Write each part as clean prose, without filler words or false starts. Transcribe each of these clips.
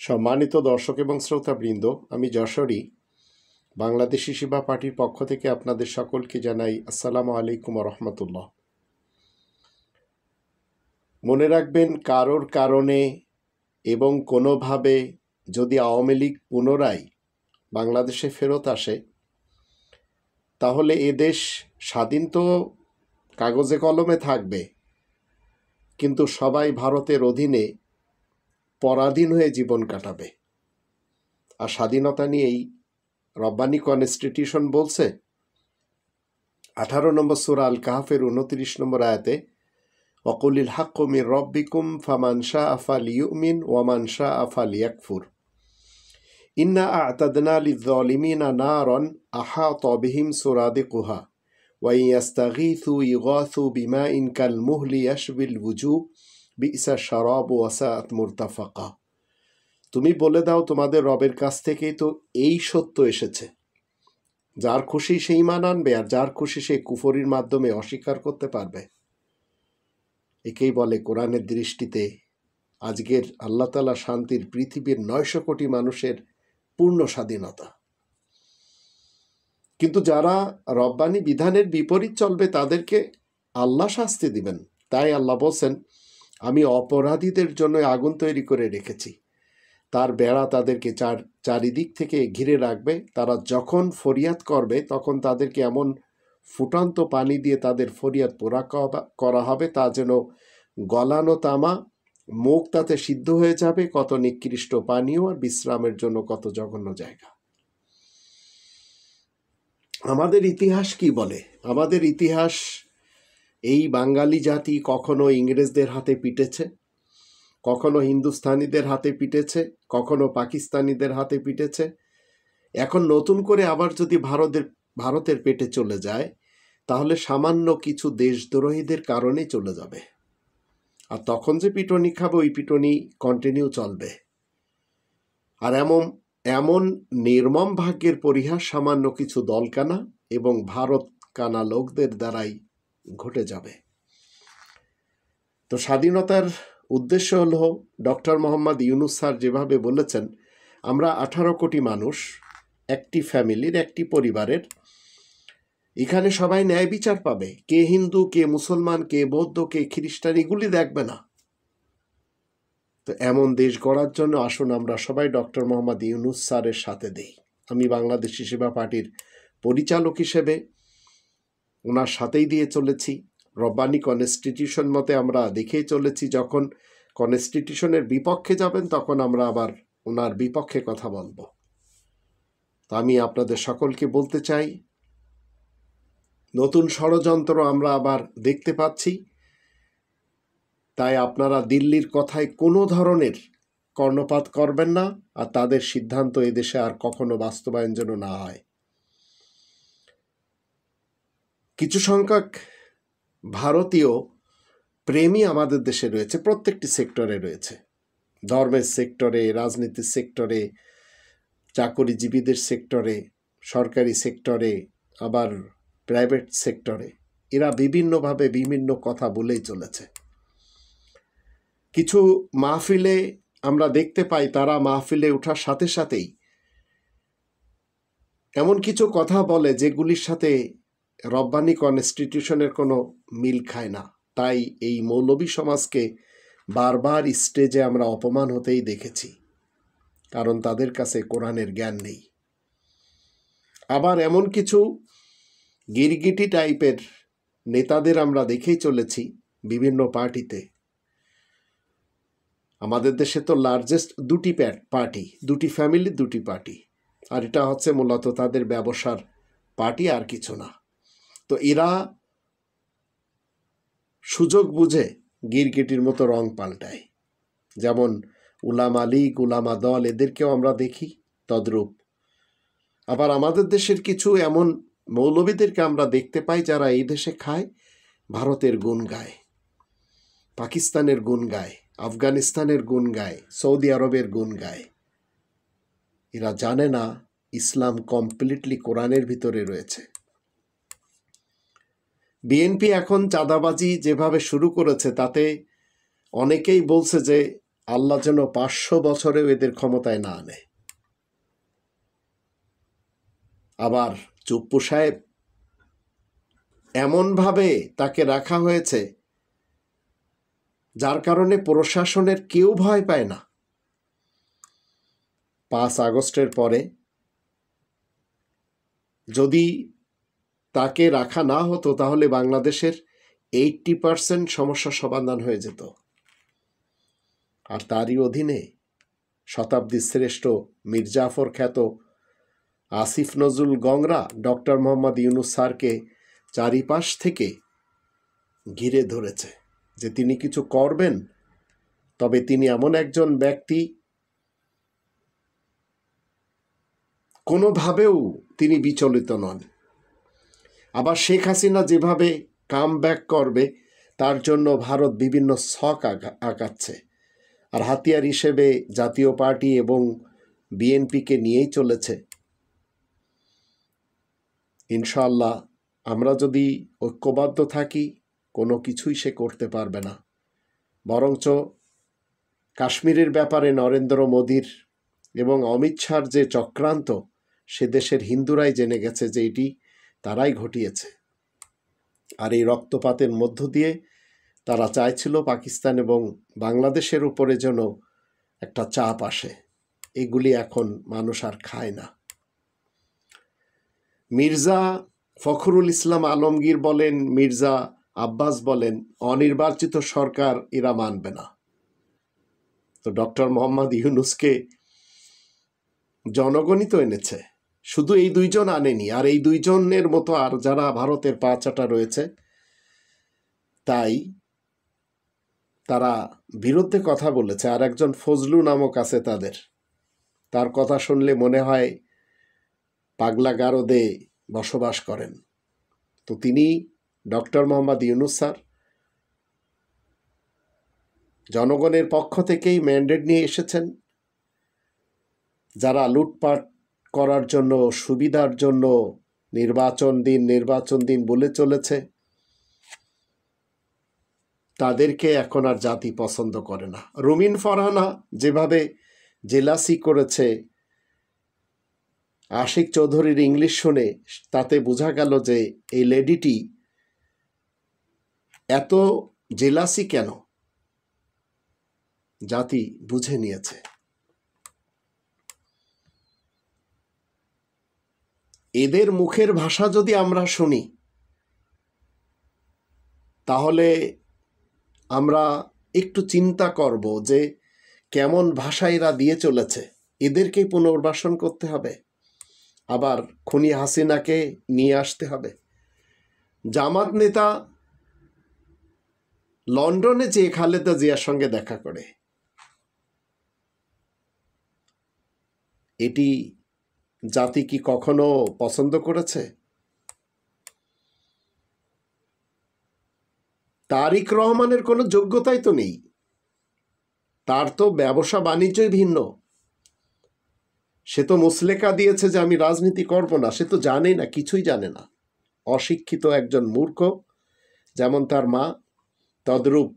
সম্মানিত দর্শক এবং শ্রোতাবৃন্দ, আমি যশোরী বাংলাদেশি সেবা পার্টির পক্ষ থেকে আপনাদের সকলকে জানাই আসসালামু আলাইকুম রহমতুল্লাহ। মনে রাখবেন, কারোর কারণে এবং কোনোভাবে যদি আওয়ামী লীগ পুনরায় বাংলাদেশে ফেরত আসে, তাহলে এদেশ স্বাধীন তো কাগজে কলমে থাকবে, কিন্তু সবাই ভারতের অধীনে পরাধীন হয়ে জীবন কাটাবে। আর স্বাধীনতা নিয়েই রব্বানী কনস্টিটিউশন বলছে 18 নম্বর সূরা আল কাহফের 29 নম্বর আয়াতে, ওয়াকুলিল হাক্কু মির রব্বিকুম ফামান শাআ ফালিয়ুমিন ওয়ামান শাআ ফালিয়াকফুর ইন্না আ'তাদনা লিয-যালিমিনা নারান আহাতা বিহিম সুরাদিকুহা ওয়া ইয়াস্তাগীথু ইগাথু বিমাইন কালমুহলি ইয়াশবিল ওয়ুজুহ বি'সা শারাবু ওয়া সাআত মুরতাফাকা। তুমি বলে দাও, তোমাদের রবের কাছ থেকেই তো এই সত্য এসেছে। যার খুশি সেই ঈমান আনবে, আর যার খুশি সেই কুফরির মাধ্যমে অস্বীকার করতে পারবে। একেই বলে কোরআনের দৃষ্টিতে আজকের আল্লাহ তাআলা শান্তির পৃথিবীর 900 কোটি মানুষের পূর্ণ স্বাধীনতা। কিন্তু যারা রব্বানী বিধানের বিপরীত চলবে তাদেরকে আল্লাহ শাস্তি দিবেন। তাই আল্লাহ বলছেন, আমি অপরাধীদের জন্য আগুন তৈরি করে রেখেছি, তার বেড়া তাদেরকে চারিদিক থেকে ঘিরে রাখবে। তারা যখন ফরিয়াদ করবে তখন তাদেরকে এমন ফুটন্ত পানি দিয়ে তাদের ফরিয়াদ পুরা করা হবে, তা যেন গলানো তামা, মুখ তাতে সিদ্ধ হয়ে যাবে। কত নিকৃষ্ট পানীয় আর বিশ্রামের জন্য কত জঘন্য জায়গা। আমাদের ইতিহাস কি বলে? আমাদের ইতিহাস, এই বাঙালি জাতি কখনো ইংরেজদের হাতে পিটেছে, কখনো হিন্দুস্তানিদের হাতে পিটেছে, কখনো পাকিস্তানিদের হাতে পিটেছে। এখন নতুন করে আবার যদি ভারতের পেটে চলে যায়, তাহলে সামান্য কিছু দেশদ্রোহীদের কারণেই চলে যাবে। আর তখন যে পিটনি খাবে, ওই পিটনি কন্টিনিউ চলবে। আর এমন নির্মম ভাগ্যের পরিহাস সামান্য কিছু দলকানা এবং ভারত কানা লোকদের দ্বারাই ঘটে যাবে। তো স্বাধীনতার উদ্দেশ্য হলো, ডক্টর মোহাম্মদ ইউনূস স্যার যেভাবে বলেছেন, আমরা 18 কোটি মানুষ, একটি ফ্যামিলির, একটি পরিবারের। এখানে সবাই ন্যায় বিচার পাবে। কে হিন্দু, কে মুসলমান, কে বৌদ্ধ, কে খ্রিস্টান, এগুলি দেখবে না। তো এমন দেশ গড়ার জন্য আসুন আমরা সবাই ডক্টর মোহাম্মদ ইউনূস স্যারের সাথে দেই। আমি বাংলাদেশি সেবা পার্টির পরিচালক হিসেবে ওনার সাথেই দিয়ে চলেছি। রব্বানী কনস্টিটিউশন মতে আমরা দেখেই চলেছি, যখন কনস্টিটিউশনের বিপক্ষে যাবেন তখন আমরা আবার ওনার বিপক্ষে কথা বলবো। তা আমি আপনাদের সকলকে বলতে চাই, নতুন ষড়যন্ত্র আমরা আবার দেখতে পাচ্ছি। তাই আপনারা দিল্লির কথায় কোনো ধরনের কর্ণপাত করবেন না, আর তাদের সিদ্ধান্ত এদেশে আর কখনো বাস্তবায়ন যেন না হয়। কিছু সংখ্যক ভারতীয় প্রেমী আমাদের দেশে রয়েছে, প্রত্যেকটি সেক্টরে রয়েছে। ধর্মের সেক্টরে, রাজনীতির সেক্টরে, চাকরিজীবীদের সেক্টরে, সরকারি সেক্টরে, আবার প্রাইভেট সেক্টরে। এরা বিভিন্নভাবে বিভিন্ন কথা বলেই চলেছে। কিছু মাহফিলে আমরা দেখতে পাই, তারা মাহফিলে ওঠার সাথে সাথেই এমন কিছু কথা বলে যেগুলির সাথে রব্বানী কনস্টিটিউশনের কোনো মিল খায় না। তাই এই মৌলবী সমাজকে বারবার স্টেজে আমরা অপমান হতেই দেখেছি, কারণ তাদের কাছে কোরআনের জ্ঞান নেই। আবার এমন কিছু গিরগিটি টাইপের নেতাদের আমরা দেখেই চলেছি বিভিন্ন পার্টিতে। আমাদের দেশে তো লার্জেস্ট দুটি পার্টি, দুটি ফ্যামিলি, দুটি পার্টি, আর এটা হচ্ছে মূলত তাদের ব্যবসার পার্টি, আর কিছু না। তো এরা সুযোগ বুঝে গিরগিটির মতো রং পাল্টায়। যেমন উলামা লীগ, উলামা দল, এদেরকেও আমরা দেখি তদ্রূপ। আবার আমাদের দেশের কিছু এমন মৌলবীদেরকে আমরা দেখতে পাই যারা এই দেশে খায়, ভারতের গুণ গায়, পাকিস্তানের গুণ গায়, আফগানিস্তানের গুণ গায়, সৌদি আরবের গুণ গায়। এরা জানে না ইসলাম কমপ্লিটলি কোরআনের ভিতরে রয়েছে। বিএনপি এখন চাঁদাবাজি যেভাবে শুরু করেছে, তাতে অনেকেই বলছে যে আল্লাহ যেন 500 বছরেও এদের ক্ষমতায় না আনে। আবার চুপ্পু সাহেব এমনভাবে তাকে রাখা হয়েছে যার কারণে প্রশাসনের কেউ ভয় পায় না। 5 আগস্টের পরে যদি তাকে রাখা না হতো তাহলে বাংলাদেশের 80% সমস্যা সমাধান হয়ে যেত। আর তারই অধীনে শতাব্দীর শ্রেষ্ঠ মীর জাফর খ্যাত আসিফ নজরুল গংরা ডক্টর মোহাম্মদ ইউনূস স্যারকে চারিপাশ থেকে ঘিরে ধরেছে যে তিনি কিছু করবেন, তবে তিনি এমন একজন ব্যক্তি কোনোভাবেও তিনি বিচলিত নন। আবার শেখ হাসিনা যেভাবে কাম ব্যাক করবে তার জন্য ভারত বিভিন্ন ছক আঁকাচ্ছে, আর হাতিয়ার হিসেবে জাতীয় পার্টি এবং বিএনপিকে নিয়েই চলেছে। ইনশাআল্লাহ আমরা যদি ঐক্যবদ্ধ থাকি কোনো কিছুই সে করতে পারবে না। বরঞ্চ কাশ্মীরের ব্যাপারে নরেন্দ্র মোদীর এবং অমিত শাহর যে চক্রান্ত, সে দেশের হিন্দুরাই জেনে গেছে যে এটি তারাই ঘটিয়েছে। আর এই রক্তপাতের মধ্য দিয়ে তারা চাইছিল পাকিস্তান এবং বাংলাদেশের উপরে যেন একটা চাপ আসে। এগুলি এখন মানুষ আর খায় না। মির্জা ফখরুল ইসলাম আলমগীর বলেন, মির্জা আব্বাস বলেন, অনির্বাচিত সরকার এরা মানবে না। তো ডক্টর মোহাম্মদ ইউনূসকে জনগণই তো এনেছে, শুধু এই দুইজন আনেনি। আর এই দুইজনের মতো আর যারা ভারতের পা চাটা রয়েছে, তাই তারা বিরুদ্ধে কথা বলেছে। আর একজন ফজলু নামক আছে তার কথা শুনলে মনে হয় পাগলা গারদে বসবাস করেন। তো তিনি ডক্টর মোহাম্মদ ইউনূস স্যার জনগণের পক্ষ থেকেই ম্যান্ডেট নিয়ে এসেছেন। যারা লুটপাট করার জন্য, সুবিধার জন্য নির্বাচন দিন বলে চলেছে, তাদেরকে এখন আর জাতি পছন্দ করে না। রুমিন ফারহানা যেভাবে জেলাসি করেছে আশিক চৌধুরীর ইংলিশ শুনে, তাতে বোঝা গেল যে এই লেডিটি এত জেলাসি কেন, জাতি বুঝে নিয়েছে। এদের মুখের ভাষা যদি আমরা শুনি তাহলে আমরা একটু চিন্তা করব যে কেমন ভাষা এরা দিয়ে চলেছে। এদেরকেই পুনর্বাসন করতে হবে, আবার খুনি হাসিনাকে নিয়ে আসতে হবে। জামাত নেতা লন্ডনে যে খালেদা জিয়ার সঙ্গে দেখা করে, এটি জাতি কি কখনো পছন্দ করেছে? তারিক রহমানের কোনো যোগ্যতাই তো নেই, তার তো ব্যবসা বাণিজ্যই ভিন্ন। সে তো মুসলেকা দিয়েছে যে আমি রাজনীতি করব না। সে তো জানে না, কিছুই জানে না, অশিক্ষিত একজন মূর্খ। যেমন তার মা, তদ্রূপ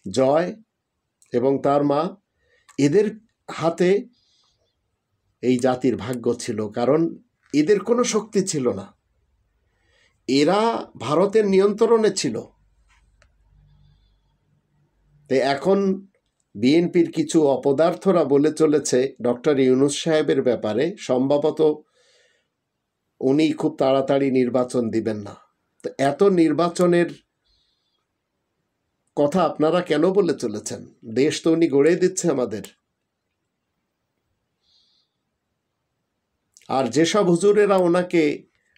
জয় এবং তার মা, এদের হাতে এই জাতির ভাগ্য ছিল, কারণ এদের কোনো শক্তি ছিল না। এরা ভারতের নিয়ন্ত্রণে ছিল। তাই এখন বিএনপির কিছু অপদার্থরা বলে চলেছে ডক্টর ইউনূস সাহেবের ব্যাপারে, সম্ভবত উনি খুব তাড়াতাড়ি নির্বাচন দিবেন না। তো এত নির্বাচনের কথা আপনারা কেন বলে চলেছেন? দেশ তো উনি গড়ে দিচ্ছে আমাদের। আর যেসব হুজুরেরা ওনাকে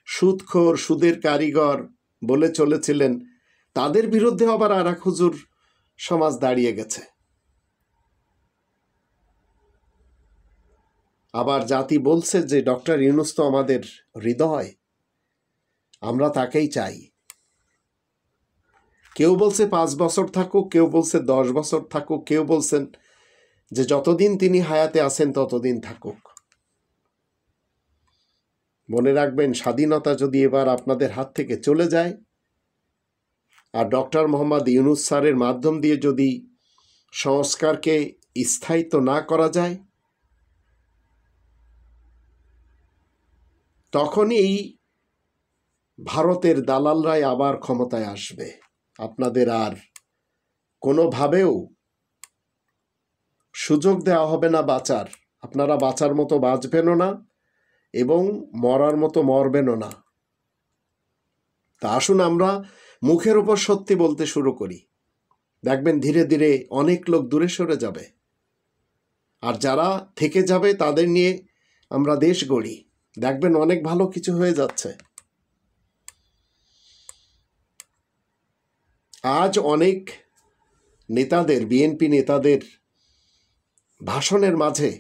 সুদখোর, সুদের কারিগর বলে চলেছিলেন, তাদের বিরুদ্ধে আবার আর এক হুজুর সমাজ দাঁড়িয়ে গেছে। আবার জাতি বলছে যে ডক্টর ইউনূস তো আমাদের হৃদয়, আমরা তাকেই চাই। কেউ বলছে 5 বছর থাকুক, কেউ বলছে 10 বছর থাকুক, কেউ বলছেন যে যতদিন তিনি হায়াতে আছেন ততদিন থাকুক। মনে রাখবেন, স্বাধীনতা যদি এবার আপনাদের হাত থেকে চলে যায় আর ডক্টর মোহাম্মদ ইউনূস স্যারের মাধ্যম দিয়ে যদি সংস্কারকে স্থায়িত্ব না করা যায়, তখনই এই ভারতের দালালরাই আবার ক্ষমতায় আসবে। আপনাদের আর কোনোভাবেও সুযোগ দেওয়া হবে না বাঁচার। আপনারা বাঁচার মতো বাঁচবেনও না এবং মরার মতো মরবেনও না। তা আসুন আমরা মুখের উপর সত্যি বলতে শুরু করি। দেখবেন ধীরে ধীরে অনেক লোক দূরে সরে যাবে, আর যারা থেকে যাবে তাদের নিয়ে আমরা দেশ গড়ি। দেখবেন অনেক ভালো কিছু হয়ে যাচ্ছে। আজ অনেক নেতাদের, বিএনপি নেতাদের ভাষণের মাঝে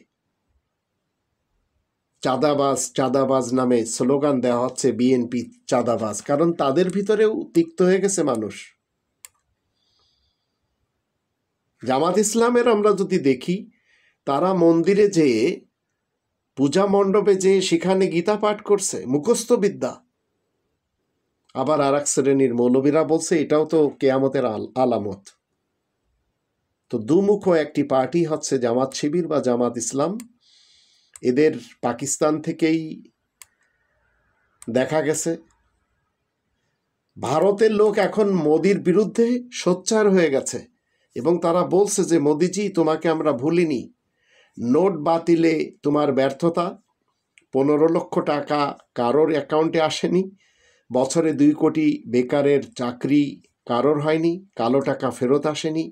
চাঁদাবাজ চাঁদাবাজ নামে স্লোগান দেওয়া হচ্ছে, বিএনপি চাঁদাবাজ, কারণ তাদের ভিতরেও তিক্ত হয়ে গেছে মানুষ। জামাত ইসলামের আমরা যদি দেখি, তারা মন্দিরে যেয়ে, পূজা মণ্ডপে যেয়ে সেখানে গীতা পাঠ করছে, মুখস্থ বিদ্যা। আবার আর এক শ্রেণীর মৌলবীরা বলছে এটাও তো কেয়ামতের আলামত। তো দুমুখ একটি পার্টি হচ্ছে জামাত শিবির বা জামাত ইসলাম। এদের পাকিস্তান থেকেই দেখা গেছে। ভারতের লোক এখন মোদির বিরুদ্ধে সোচ্চার হয়ে গেছে এবং তারা বলছে যে মোদিজি, তোমাকে আমরা ভুলিনি। নোট বাতিলে তোমার ব্যর্থতা, 15 লক্ষ টাকা কারোর অ্যাকাউন্টে আসেনি, বছরে 2 কোটি বেকারের চাকরি কারোর হয়নি, কালো টাকা ফেরত আসেনি,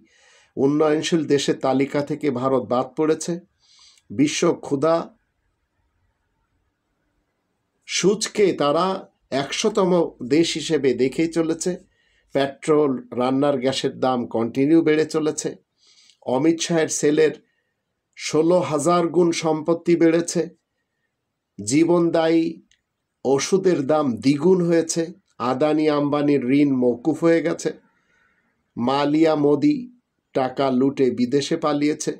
উন্নয়নশীল দেশের তালিকা থেকে ভারত বাদ পড়েছে, বিশ্ব ক্ষুধা সূচকে তারা 100তম দেশ হিসেবে দেখেই চলেছে, পেট্রোল, রান্নার গ্যাসের দাম কন্টিনিউ বেড়ে চলেছে, অমিত শাহের সেলের 16,000 গুণ সম্পত্তি বেড়েছে, জীবনদায়ী ওষুধের দাম দ্বিগুণ হয়েছে, আদানি আম্বানির ঋণ মওকুফ হয়ে গেছে, মালিয়া মোদি টাকা লুটে বিদেশে পালিয়েছে।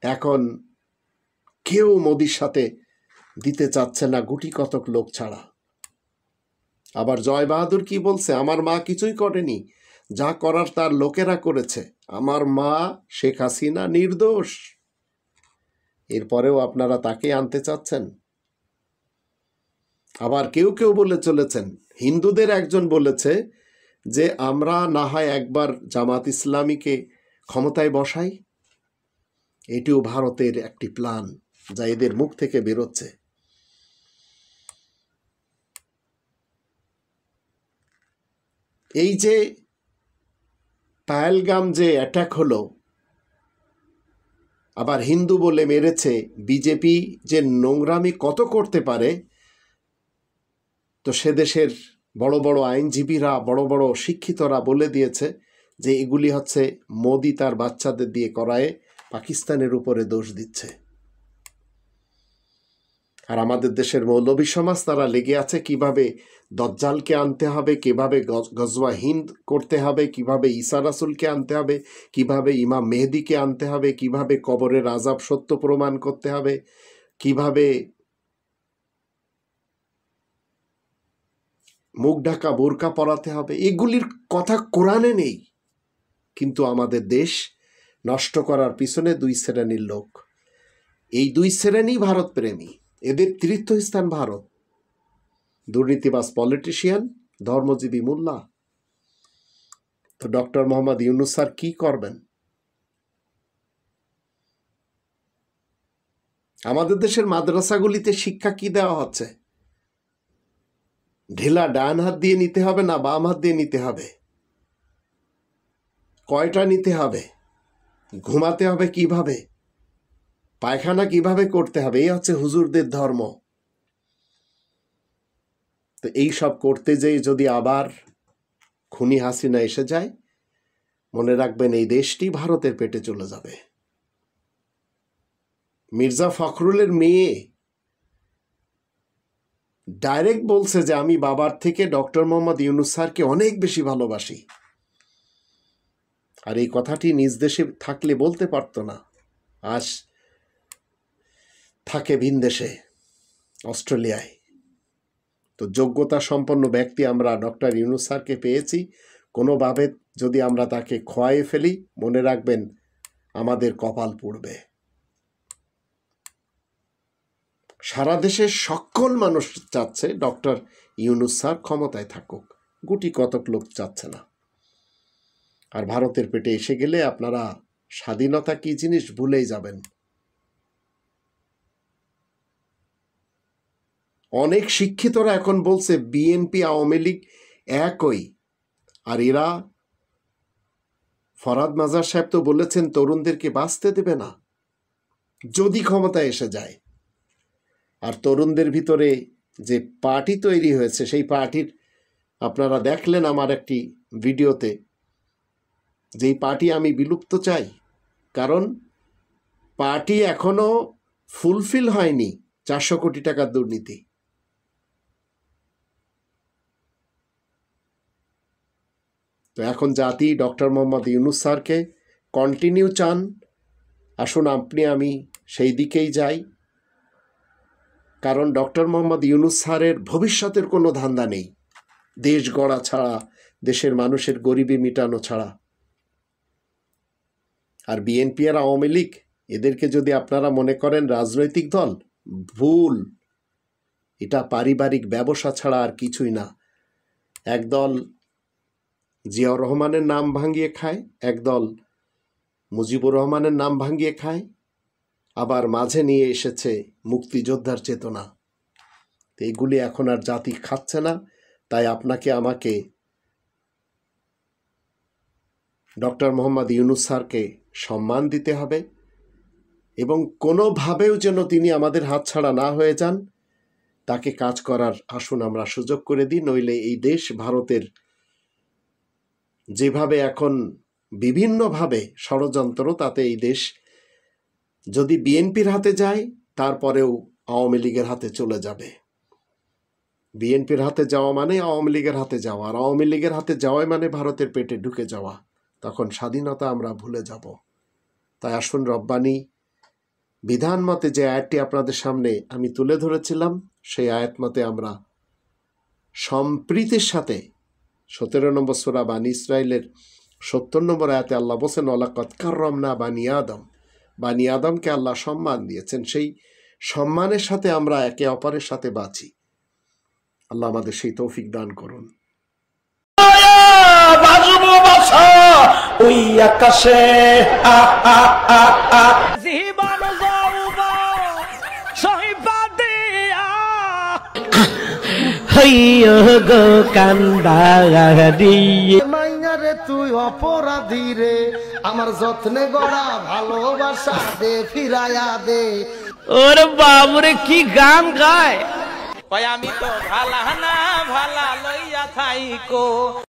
এখন কেউ মোদির সাথে দিতে চাচ্ছে না, গুটি কতক লোক ছাড়া। আবার জয় বাহাদুর কি বলছে, আমার মা কিছুই করেনি, যা করার তার লোকেরা করেছে, আমার মা শেখ হাসিনা নির্দোষ। এরপরেও আপনারা তাকে আনতে চাচ্ছেন। আবার কেউ কেউ বলে চলেছেন, হিন্দুদের একজন বলেছে যে আমরা না হয় একবার জামাত ইসলামীকে ক্ষমতায় বসাই। এটিও ভারতের একটি প্ল্যান, যা এদের মুখ থেকে বেরোচ্ছে। এই যে পাহেলগাম যে অ্যাটাক হলো, আবার হিন্দু বলে মেরেছে, বিজেপি যে নোংরামি কত করতে পারে, তো সে দেশের বড় বড় আইনজীবীরা, বড় বড় শিক্ষিতরা বলে দিয়েছে যে এগুলি হচ্ছে মোদি তার বাচ্চাদের দিয়ে করায় পাকিস্তানের উপরে দোষ দিচ্ছে। আর আমাদের দেশের মৌলবী সমাজ তারা লেগে আছে কিভাবে দজ্জালকে আনতে হবে, কিভাবে গজওয়া হিন্দ করতে হবে, কিভাবে ঈসা রাসূলকে আনতে হবে, কিভাবে ইমাম মেহেদিকে আনতে হবে, কিভাবে কবরের আযাব সত্য প্রমাণ করতে হবে, কিভাবে মুখ ঢাকা বোরকা পরাতে হবে। এগুলির কথা কোরআনে নেই, কিন্তু আমাদের দেশ নষ্ট করার পিছনে 2 শ্রেণীর লোক। এই 2 শ্রেণী ভারত প্রেমী, এদের তীর্থস্থান ভারত। দুর্নীতিবাজ পলিটিশিয়ান, ধর্মজীবী মোল্লা। তো ডক্টর মোহাম্মদ ইউনূস স্যার কি করবেন? আমাদের দেশের মাদ্রাসাগুলিতে শিক্ষা কি দেওয়া হচ্ছে? ঢিলা ডান হাত দিয়ে নিতে হবে না বাম হাত দিয়ে নিতে হবে? কয়টা নিতে হবে? ঘুমাতে হবে কিভাবে? পায়খানা কিভাবে করতে হবে? এই হচ্ছে হুজুরদের ধর্ম। তো এই সব করতে যেয়ে যদি আবার খুনি হাসিনা এসে যায়, মনে রাখবেন এই দেশটি ভারতের পেটে চলে যাবে। মির্জা ফখরুলের মেয়ে ডাইরেক্ট বলছে যে আমি বাবার থেকে ডক্টর মোহাম্মদ ইউনূস স্যারকে অনেক বেশি ভালোবাসি। আর এই কথাটি নিজ দেশে থাকলে বলতে পারতো না, আজ থাকে ভিন দেশে, অস্ট্রেলিয়ায়। তো যোগ্যতা সম্পন্ন ব্যক্তি আমরা ডক্টর ইউনূস স্যারকে পেয়েছি, কোনোভাবে যদি আমরা তাকে খোয়াইয়ে ফেলি, মনে রাখবেন আমাদের কপাল পুড়বে। সারা দেশের সকল মানুষ চাচ্ছে ডক্টর ইউনূস স্যার ক্ষমতায় থাকুক, গুটি কতক লোক চাচ্ছে না। আর ভারতের পেটে এসে গেলে আপনারা স্বাধীনতা কি জিনিস ভুলেই যাবেন। অনেক শিক্ষিতরা এখন বলছে বিএনপি আওয়ামী লীগ একই, আর এরা ফরহাদ মাজার সাহেব তো বলেছেন তরুণদেরকে বাঁচতে দেবে না যদি ক্ষমতায় এসে যায়। আর তরুণদের ভিতরে যে পার্টি তৈরি হয়েছে, সেই পার্টির আপনারা দেখলেন আমার একটি ভিডিওতে, যেই পার্টি আমি বিলুপ্ত চাই, কারণ পার্টি এখনো ফুলফিল হয়নি 400 কোটি টাকার দুর্নীতি। তো এখন জাতি ডক্টর মোহাম্মদ ইউনূস স্যারকে কন্টিনিউ চান। আসুন আপনি আমি সেই দিকেই যাই, কারণ ডক্টর মোহাম্মদ ইউনূস স্যারের ভবিষ্যতের কোনো ধান্দা নেই দেশ গড়া ছাড়া, দেশের মানুষের গরিবি মিটানো ছাড়া। আর বিএনপি আর আওয়ামী লীগ এদেরকে যদি আপনারা মনে করেন রাজনৈতিক দল, ভুল। এটা পারিবারিক ব্যবসা ছাড়া আর কিছুই না। একদল জিয়াউর রহমানের নাম ভাঙিয়ে খায়, একদল মুজিবুর রহমানের নাম ভাঙিয়ে খায়, আবার মাঝে নিয়ে এসেছে মুক্তিযোদ্ধার চেতনা। এইগুলি এখন আর জাতি খাচ্ছে না। তাই আপনাকে আমাকে ডক্টর মোহাম্মদ ইউনূস স্যারকে সম্মান দিতে হবে, এবং কোনোভাবেও যেন তিনি আমাদের হাতছাড়া না হয়ে যান, তাকে কাজ করার আসুন আমরা সুযোগ করে দিই। নইলে এই দেশ ভারতের যেভাবে এখন বিভিন্নভাবে ষড়যন্ত্র, তাতে এই দেশ যদি বিএনপির হাতে যায় তারপরেও আওয়ামী লীগের হাতে চলে যাবে। বিএনপির হাতে যাওয়া মানে আওয়ামী লীগের হাতে যাওয়া, আর আওয়ামী লীগের হাতে যাওয়াই মানে ভারতের পেটে ঢুকে যাওয়া। তখন স্বাধীনতা আমরা ভুলে যাব। তাই আসুন রব্বানি বিধান মতে যে আয়াতটি আপনাদের সামনে আমি তুলে ধরেছিলাম, সেই আয়াত মতে আমরা সম্প্রীতির সাথে 17 নম্বর সূরা বানী ইসরাইলের 70 নম্বর আয়াতে আল্লাহ বলেছেন, ওয়ালাকাদ কাররামনা বানী আদম। বানী আদমকে আল্লাহ সম্মান দিয়েছেন, সেই সম্মানের সাথে আমরা একে অপরের সাথে বাঁচি। আল্লাহ আমাদের সেই তৌফিক দান করুন। ওই আকাশে মাইনারে তুই অপরাধী রে, আমার যত্নে গড়া ভালোবাসা দে ফিরাইয়া দে। ওরে বাবুরে কি গান গায়, আমি তো ভালা না ভালা লইয়া থাইকো।